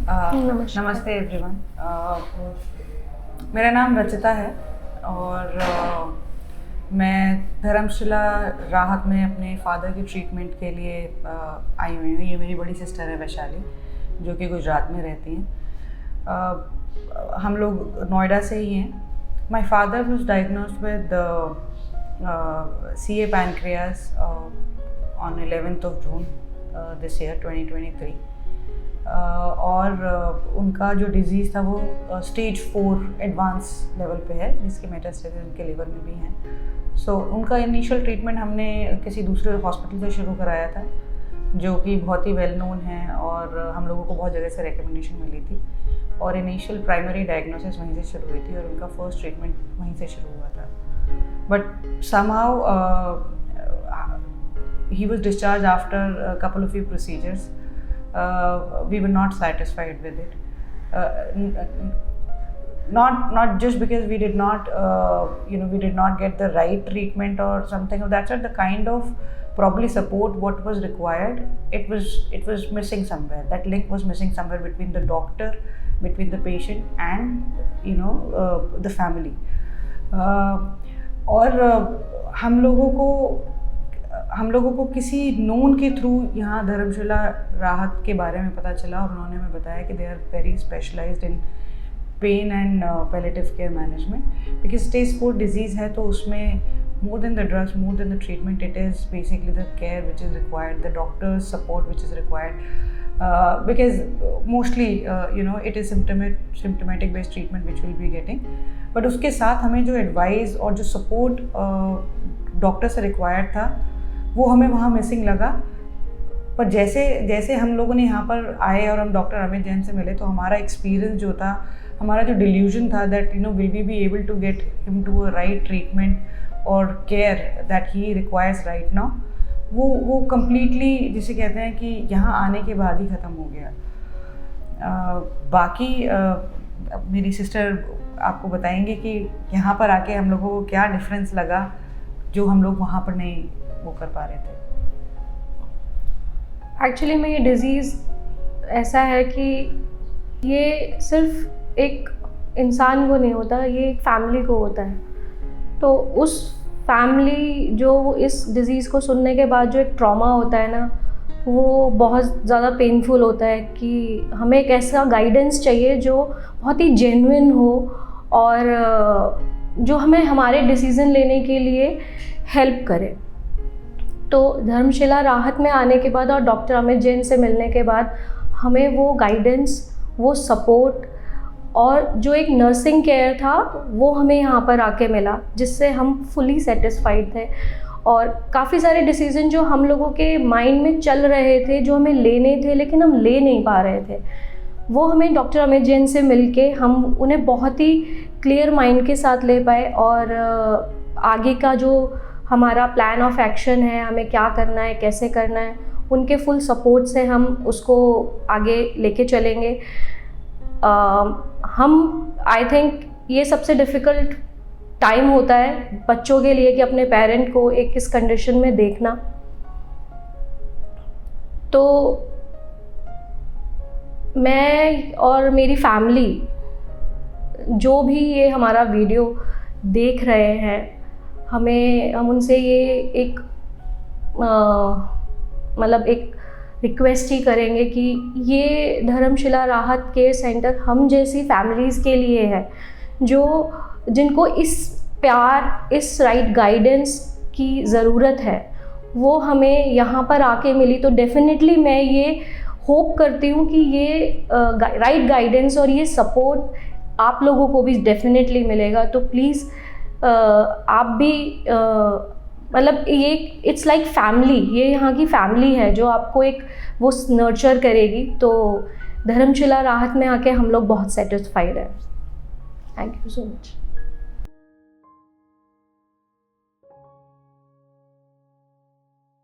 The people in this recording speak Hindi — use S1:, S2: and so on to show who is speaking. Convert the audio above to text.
S1: नमस्ते एवरीवन। मेरा नाम रचिता है और मैं धर्मशिला राहत में अपने फादर की ट्रीटमेंट के लिए आई हुई हूँ। ये मेरी बड़ी सिस्टर है वैशाली, जो कि गुजरात में रहती हैं। हम लोग नोएडा से ही हैं। My father was diagnosed with CA pancreas on 11th of June this year 2023। और उनका जो डिज़ीज़ था वो स्टेज 4 एडवांस लेवल पे है, जिसके मेटास्टेसिस उनके लिवर में भी हैं। सो उनका इनिशियल ट्रीटमेंट हमने किसी दूसरे हॉस्पिटल से शुरू कराया था, जो कि बहुत ही वेल नोन है और हम लोगों को बहुत जगह से रिकमेंडेशन मिली थी। और इनिशियल प्राइमरी डायग्नोसिस वहीं से शुरू हुई थी और उनका फर्स्ट ट्रीटमेंट वहीं से शुरू हुआ था। But somehow he was discharged after a couple of few procedures. We were not satisfied with it. Not just because we did not we did not get the right treatment or something of that sort. The kind of probably support what was required, it was missing somewhere. That link was missing somewhere between the doctor, between the patient and the family. और हम लोगों को किसी नोन के थ्रू यहाँ धर्मशिला राहत के बारे में पता चला और उन्होंने हमें बताया कि they are very specialised in pain and palliative care management. Because stage 4 disease है, तो उसमें more than the drugs, more than the treatment, it is basically the care which is required, the doctor's support which is required, because mostly it is symptomatic based treatment which we'll be getting, but उसके साथ हमें जो एडवाइस और जो सपोर्ट डॉक्टर से रिक्वायर्ड था वो हमें वहाँ मिसिंग लगा। पर जैसे हम लोगों ने यहाँ पर आए और हम डॉक्टर अमित जैन से मिले, तो हमारा एक्सपीरियंस जो था, हमारा जो डिल्यूजन था that will we be able to get him to a right treatment और care that he requires right now, वो कम्प्लीटली जिसे कहते हैं कि यहाँ आने के बाद ही ख़त्म हो गया। बाकी मेरी सिस्टर आपको बताएंगे कि यहाँ पर आके हम लोगों को क्या डिफरेंस लगा जो हम लोग वहाँ पर नहीं वो कर पा रहे थे।
S2: एक्चुअली में ये डिज़ीज़ ऐसा है कि ये सिर्फ एक इंसान को नहीं होता, ये एक फैमिली को होता है। तो उस फैमिली जो इस डिज़ीज़ को सुनने के बाद जो एक ट्रॉमा होता है ना, वो बहुत ज़्यादा पेनफुल होता है कि हमें एक ऐसा गाइडेंस चाहिए जो बहुत ही जेन्युइन हो और जो हमें हमारे डिसीज़न लेने के लिए हेल्प करे। तो धर्मशिला राहत में आने के बाद और डॉक्टर अमित जैन से मिलने के बाद हमें वो गाइडेंस, वो सपोर्ट और जो एक नर्सिंग केयर था वो हमें यहाँ पर आके मिला, जिससे हम फुली सेटिस्फाइड थे। और काफ़ी सारे डिसीज़न जो हम लोगों के माइंड में चल रहे थे, जो हमें लेने थे लेकिन हम ले नहीं पा रहे थे, वो हमें डॉक्टर अमित जैन से मिलके हम उन्हें बहुत ही क्लियर माइंड के साथ ले पाए। और आगे का जो हमारा प्लान ऑफ एक्शन है, हमें क्या करना है, कैसे करना है, उनके फुल सपोर्ट से हम उसको आगे लेके चलेंगे। आई थिंक ये सबसे डिफ़िकल्ट टाइम होता है बच्चों के लिए कि अपने पेरेंट को एक इस कंडीशन में देखना। तो मैं और मेरी फैमिली, जो भी ये हमारा वीडियो देख रहे हैं, हम उनसे ये एक एक रिक्वेस्ट ही करेंगे कि ये धर्मशिला राहत केयर सेंटर हम जैसी फैमिलीज़ के लिए है, जिनको इस प्यार, इस राइट गाइडेंस की ज़रूरत है, वो हमें यहाँ पर आके मिली। तो डेफिनेटली मैं ये होप करती हूँ कि ये राइट गाइडेंस और ये सपोर्ट आप लोगों को भी डेफिनेटली मिलेगा। तो प्लीज़ आप भी ये इट्स लाइक फैमिली, ये यहाँ की फैमिली है जो आपको एक वो नर्चर करेगी। तो धर्मशिला राहत में आके हम लोग बहुत सेटिस्फाइड हैं। Thank you so much.